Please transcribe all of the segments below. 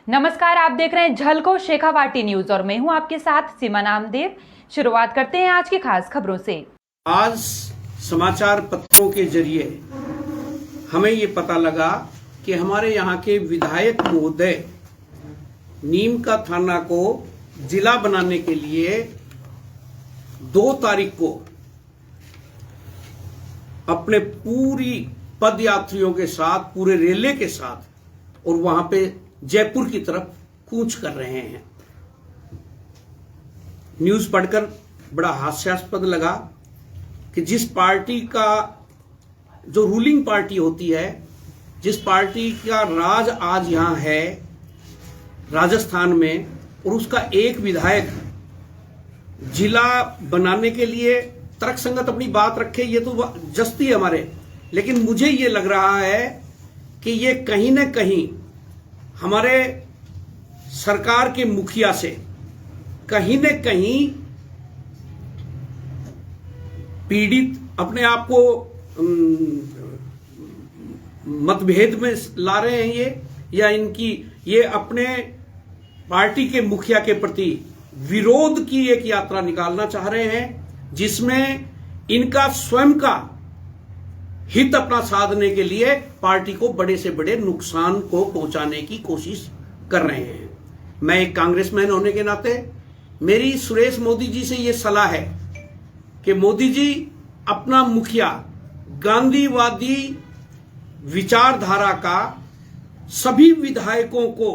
नमस्कार, आप देख रहे हैं झलको शेखावाटी न्यूज और मैं हूं आपके साथ सीमा नामदेव। शुरुआत करते हैं आज की खास खबरों से। आज समाचार पत्रों के जरिए हमें ये पता लगा कि हमारे यहाँ के विधायक महोदय नीम का थाना को जिला बनाने के लिए 2 तारीख को अपने पूरी पदयात्रियों के साथ, पूरे रेले के साथ और वहां पे जयपुर की तरफ कूच कर रहे हैं। न्यूज पढ़कर बड़ा हास्यास्पद लगा कि जिस पार्टी का जो रूलिंग पार्टी होती है, जिस पार्टी का राज आज यहां है राजस्थान में, और उसका एक विधायक जिला बनाने के लिए तर्कसंगत अपनी बात रखे, ये तो जस्ती है हमारे। लेकिन मुझे ये लग रहा है कि ये कहीं न कहीं हमारे सरकार के मुखिया से कहीं न कहीं पीड़ित, अपने आप को मतभेद में ला रहे हैं या ये अपने पार्टी के मुखिया के प्रति विरोध की एक यात्रा निकालना चाह रहे हैं, जिसमें इनका स्वयं का हित अपना साधने के लिए पार्टी को बड़े से बड़े नुकसान को पहुंचाने की कोशिश कर रहे हैं। मैं एक कांग्रेसमैन होने के नाते मेरी सुरेश मोदी जी से यह सलाह है कि मोदी जी अपना मुखिया गांधीवादी विचारधारा का सभी विधायकों को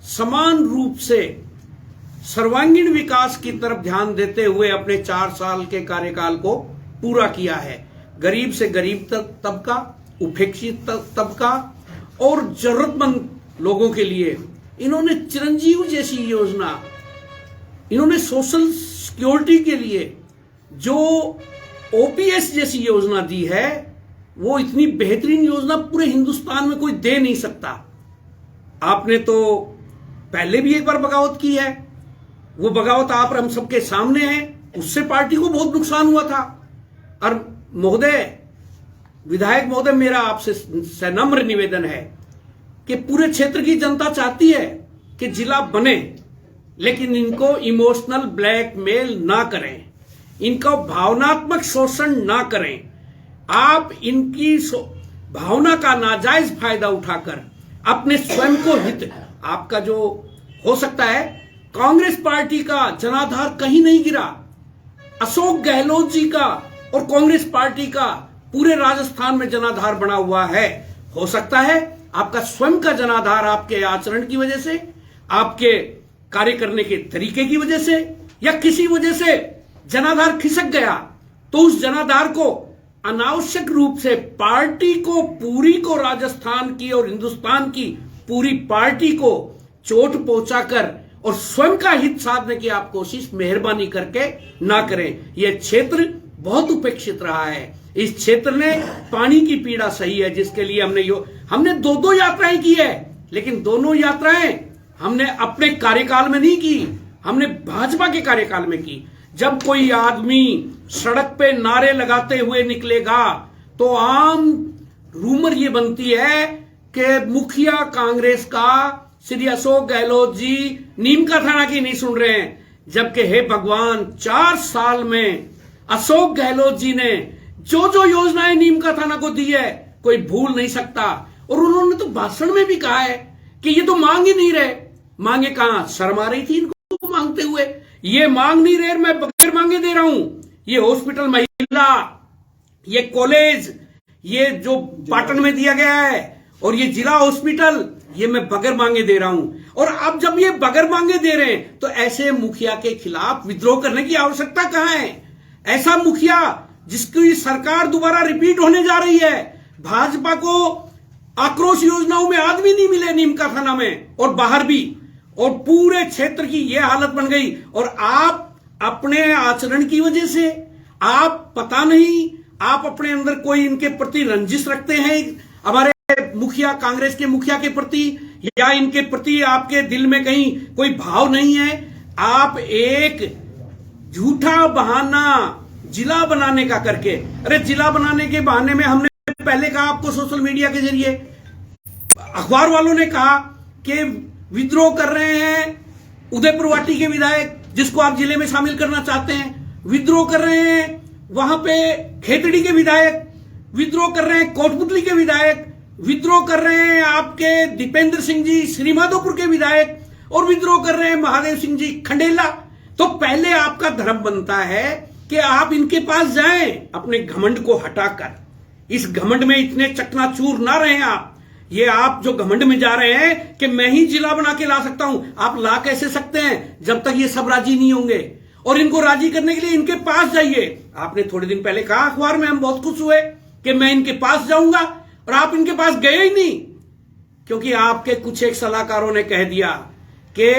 समान रूप से सर्वांगीण विकास की तरफ ध्यान देते हुए अपने 4 साल के कार्यकाल को पूरा किया है। गरीब से गरीब तबका, उपेक्षित तबका और जरूरतमंद लोगों के लिए इन्होंने चिरंजीव जैसी योजना, इन्होंने सोशल सिक्योरिटी के लिए जो ओपीएस जैसी योजना दी है, वो इतनी बेहतरीन योजना पूरे हिंदुस्तान में कोई दे नहीं सकता। आपने तो पहले भी एक बार बगावत की है, वो बगावत आप हम सबके सामने है, उससे पार्टी को बहुत नुकसान हुआ था। और महोदय, विधायक महोदय, मेरा आपसे सनम्र निवेदन है कि पूरे क्षेत्र की जनता चाहती है कि जिला बने, लेकिन इनको इमोशनल ब्लैकमेल ना करें, इनका भावनात्मक शोषण ना करें। आप इनकी भावना का नाजायज फायदा उठाकर अपने स्वयं को हित, आपका जो हो सकता है, कांग्रेस पार्टी का जनाधार कहीं नहीं गिरा। अशोक गहलोत जी का और कांग्रेस पार्टी का पूरे राजस्थान में जनाधार बना हुआ है। हो सकता है आपका स्वयं का जनाधार आपके आचरण की वजह से, आपके कार्य करने के तरीके की वजह से, या किसी वजह से जनाधार खिसक गया, तो उस जनाधार को अनावश्यक रूप से पार्टी को, पूरी को, राजस्थान की और हिंदुस्तान की पूरी पार्टी को चोट पहुंचाकर और स्वयं का हित साधने की आप कोशिश मेहरबानी करके ना करें। यह क्षेत्र बहुत उपेक्षित रहा है। इस क्षेत्र ने पानी की पीड़ा सही है, जिसके लिए हमने 2 यात्राएं की है, लेकिन दोनों यात्राएं हमने अपने कार्यकाल में नहीं की, हमने भाजपा के कार्यकाल में की। जब कोई आदमी सड़क पे नारे लगाते हुए निकलेगा तो आम रूमर ये बनती है कि मुखिया कांग्रेस का श्री अशोक गहलोत जी नीम का थाना की नहीं सुन रहे हैं, जबकि हे भगवान, 4 साल में अशोक गहलोत जी ने जो योजनाएं नीम का थाना को दी है, कोई भूल नहीं सकता। और उन्होंने तो भाषण में भी कहा है कि ये तो मांग ही नहीं रहे। मांगे कहां? शर्म आ रही थी इनको मांगते हुए। ये मांग नहीं रहे, मैं बगैर मांगे दे रहा हूं। ये हॉस्पिटल महिला, ये कॉलेज, ये जो पाटन में दिया गया है, और ये जिला हॉस्पिटल, ये मैं बगैर मांगे दे रहा हूं। और अब जब ये बगैर मांगे दे रहे हैं, तो ऐसे मुखिया के खिलाफ विद्रोह करने की आवश्यकता कहां है? ऐसा मुखिया जिसकी सरकार दोबारा रिपीट होने जा रही है। भाजपा को आक्रोश योजनाओं में आदमी नहीं मिले नीम का थाना में और बाहर भी, और पूरे क्षेत्र की यह हालत बन गई। और आप अपने आचरण की वजह से, आप पता नहीं, आप अपने अंदर कोई इनके प्रति रंजिश रखते हैं, हमारे मुखिया, कांग्रेस के मुखिया के प्रति, या इनके प्रति आपके दिल में कहीं कोई भाव नहीं है। आप एक झूठा बहाना जिला बनाने का करके, अरे जिला बनाने के बहाने में हमने पहले कहा आपको, सोशल मीडिया के जरिए, अखबार वालों ने कहा कि विद्रोह कर रहे हैं उदयपुर वाटी के विधायक, जिसको आप जिले में शामिल करना चाहते हैं, विद्रोह कर रहे हैं वहां पे खेतड़ी के विधायक, विद्रोह कर रहे हैं कोटपुतली के विधायक, विद्रोह कर रहे हैं आपके दीपेंद्र सिंह जी श्रीमाधोपुर के विधायक, और विद्रोह कर रहे हैं महादेव सिंह जी खंडेला। तो पहले आपका धर्म बनता है कि आप इनके पास जाएं, अपने घमंड को हटाकर। इस घमंड में इतने चकनाचूर ना रहें आप। ये आप जो घमंड में जा रहे हैं कि मैं ही जिला बना के ला सकता हूं, आप ला कैसे सकते हैं जब तक ये सब राजी नहीं होंगे। और इनको राजी करने के लिए इनके पास जाइए। आपने थोड़े दिन पहले कहा अखबार में, हम बहुत खुश हुए कि मैं इनके पास जाऊंगा, और आप इनके पास गए ही नहीं, क्योंकि आपके कुछ एक सलाहकारों ने कह दिया कि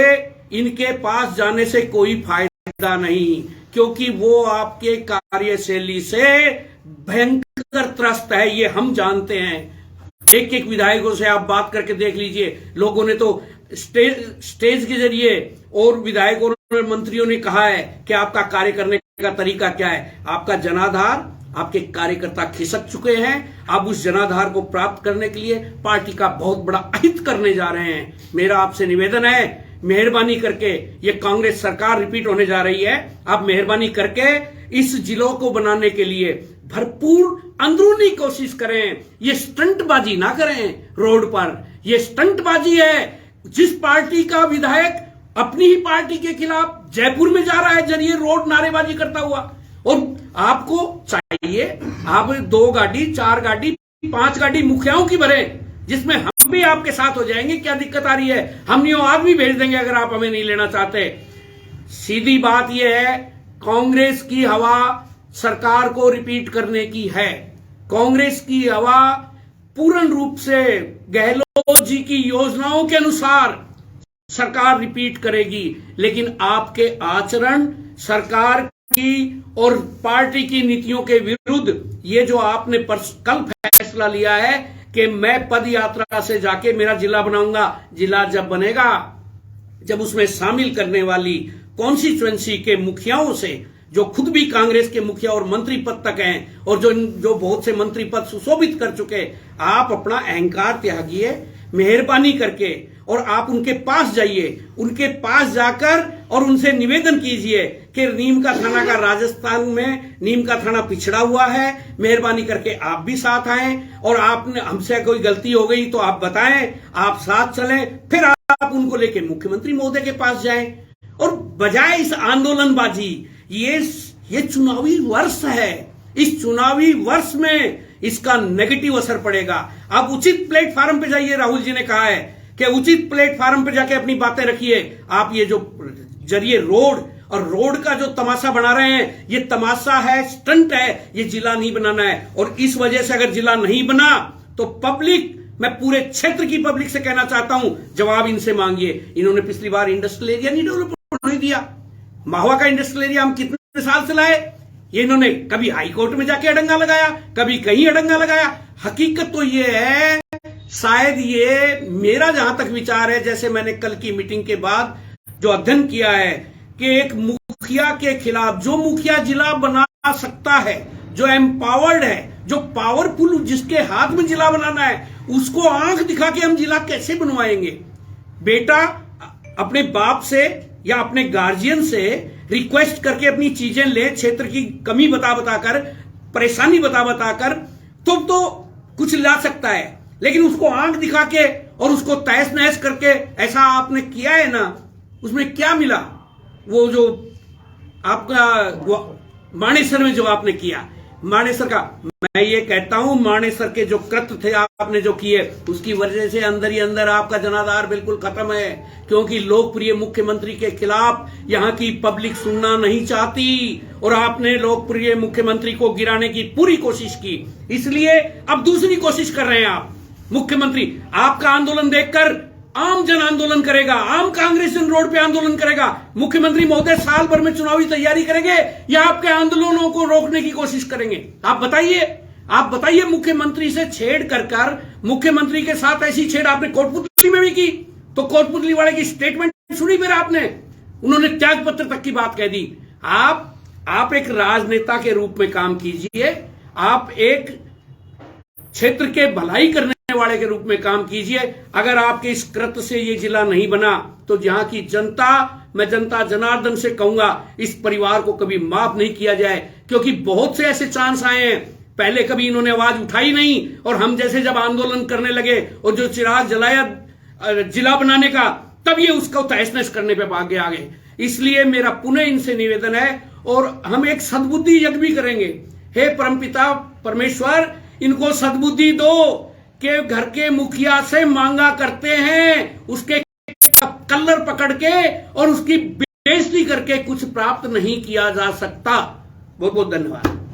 इनके पास जाने से कोई फायदा नहीं, क्योंकि वो आपके कार्यशैली से भयंकर त्रस्त है, ये हम जानते हैं। एक एक विधायकों से आप बात करके देख लीजिए, लोगों ने तो स्टेज के जरिए और विधायकों और मंत्रियों ने कहा है कि आपका कार्य करने का तरीका क्या है। आपका जनाधार, आपके कार्यकर्ता खिसक चुके हैं। आप उस जनाधार को प्राप्त करने के लिए पार्टी का बहुत बड़ा अहित करने जा रहे हैं। मेरा आपसे निवेदन है, मेहरबानी करके, ये कांग्रेस सरकार रिपीट होने जा रही है, आप मेहरबानी करके इस जिलों को बनाने के लिए भरपूर अंदरूनी कोशिश करें। ये स्टंटबाजी ना करें रोड पर। ये स्टंटबाजी है। जिस पार्टी का विधायक अपनी ही पार्टी के खिलाफ जयपुर में जा रहा है जरिए रोड नारेबाजी करता हुआ, और आपको चाहिए आप 2 गाड़ी 4 गाड़ी 5 गाड़ी मुखियाओं की भरें, जिसमें हम भी आपके साथ हो जाएंगे। क्या दिक्कत आ रही है? हम न्यू आदमी भेज देंगे अगर आप हमें नहीं लेना चाहते। सीधी बात यह है, कांग्रेस की हवा सरकार को रिपीट करने की है। कांग्रेस की हवा पूर्ण रूप से गहलोत जी की योजनाओं के अनुसार सरकार रिपीट करेगी, लेकिन आपके आचरण सरकार की और पार्टी की नीतियों के विरुद्ध, ये जो आपने कल फैसला लिया है कि मैं पद यात्रा से जाके मेरा जिला बनाऊंगा, जिला जब बनेगा, जब उसमें शामिल करने वाली कॉन्स्टिट्यूएंसी के मुखियाओं से, जो खुद भी कांग्रेस के मुखिया और मंत्री पद तक हैं, और जो बहुत से मंत्री पद सुशोभित कर चुके, आप अपना अहंकार त्यागिए मेहरबानी करके, और आप उनके पास जाइए। उनके पास जाकर और उनसे निवेदन कीजिए कि नीम का थाना का राजस्थान में नीम का थाना पिछड़ा हुआ है, मेहरबानी करके आप भी साथ आएं, और आपने हमसे कोई गलती हो गई तो आप बताएं, आप साथ चलें, फिर आप उनको लेके मुख्यमंत्री महोदय के पास जाएं। और बजाय इस आंदोलनबाजी, ये चुनावी वर्ष है, इस चुनावी वर्ष में इसका नेगेटिव असर पड़ेगा। आप उचित प्लेटफार्म पे जाइए, राहुल जी ने कहा है कि उचित प्लेटफार्म पे जाके अपनी बातें रखिए। आप ये जो जरिए रोड और रोड का जो तमाशा बना रहे हैं, ये तमाशा है, स्टंट है, ये जिला नहीं बनाना है। और इस वजह से अगर जिला नहीं बना तो पब्लिक, मैं पूरे क्षेत्र की पब्लिक से कहना चाहता हूं, जवाब इनसे मांगिए। इन्होंने पिछली बार इंडस्ट्रियल एरिया नहीं डेवलप होने दिया। महुआ का इंडस्ट्रियल एरिया हम कितने साल से लाए, ये इन्होंने कभी हाई कोर्ट में जाके अड़ंगा लगाया, कभी कहीं अड़ंगा लगाया। हकीकत तो ये है, शायद ये मेरा जहां तक विचार है, जैसे मैंने कल की मीटिंग के बाद जो अध्ययन किया है, कि एक मुखिया के खिलाफ, जो मुखिया जिला बना सकता है, जो एम्पावर्ड है, जो पावरफुल, जिसके हाथ में जिला बनाना है, उसको आंख दिखा के हम जिला कैसे बनवाएंगे? बेटा अपने बाप से या अपने गार्जियन से रिक्वेस्ट करके अपनी चीजें ले, क्षेत्र की कमी बता बताकर, परेशानी बता बताकर, तो कुछ ला सकता है। लेकिन उसको आंख दिखा के और उसको तहस नहस करके ऐसा आपने किया है ना, उसमें क्या मिला? वो जो आपका मानेसर में जो आपने किया, मानेसर का, मैं ये कहता हूं, मानेसर के जो कृत्य थे आपने जो किए, उसकी वजह से अंदर ही अंदर आपका जनाधार बिल्कुल खत्म है, क्योंकि लोकप्रिय मुख्यमंत्री के खिलाफ यहां की पब्लिक सुनना नहीं चाहती, और आपने लोकप्रिय मुख्यमंत्री को गिराने की पूरी कोशिश की। इसलिए अब दूसरी कोशिश कर रहे हैं आप। मुख्यमंत्री आपका आंदोलन देखकर आम जन आंदोलन करेगा, आम कांग्रेस जन रोड पे आंदोलन करेगा। मुख्यमंत्री महोदय साल भर में चुनावी तैयारी करेंगे या आपके आंदोलनों को रोकने की कोशिश करेंगे? आप बताइए। मुख्यमंत्री से छेड़ कर मुख्यमंत्री के साथ ऐसी छेड़ आपने कोटपुतली में भी की, तो कोटपुतली वाले की स्टेटमेंट सुनी फिर आपने, उन्होंने त्याग पत्र तक की बात कह दी। आप एक राजनेता के रूप में काम कीजिए, आप एक क्षेत्र के भलाई करने वाले के रूप में काम कीजिए। अगर आपके इस कृत्य से ये जिला नहीं बना तो यहाँ की जनता, मैं जनता जनार्दन से कहूंगा, इस परिवार को कभी माफ नहीं किया जाए, क्योंकि बहुत से ऐसे चांस आए हैं, पहले कभी इन्होंने आवाज उठाई नहीं, और हम जैसे जब आंदोलन करने लगे और जो चिराग जलाया जिला बनाने का, तब ये उसको तहस नहस करने पे आगे आ गए। इसलिए मेरा पुनः इनसे निवेदन है, और हम एक सद्बुद्धि यज्ञ भी करेंगे। हे परमपिता परमेश्वर, इनको सद्बुद्धि दो कि घर के मुखिया से मांगा करते हैं, उसके कल्लर पकड़ के और उसकी बेइज्जती करके कुछ प्राप्त नहीं किया जा सकता। बहुत बहुत धन्यवाद।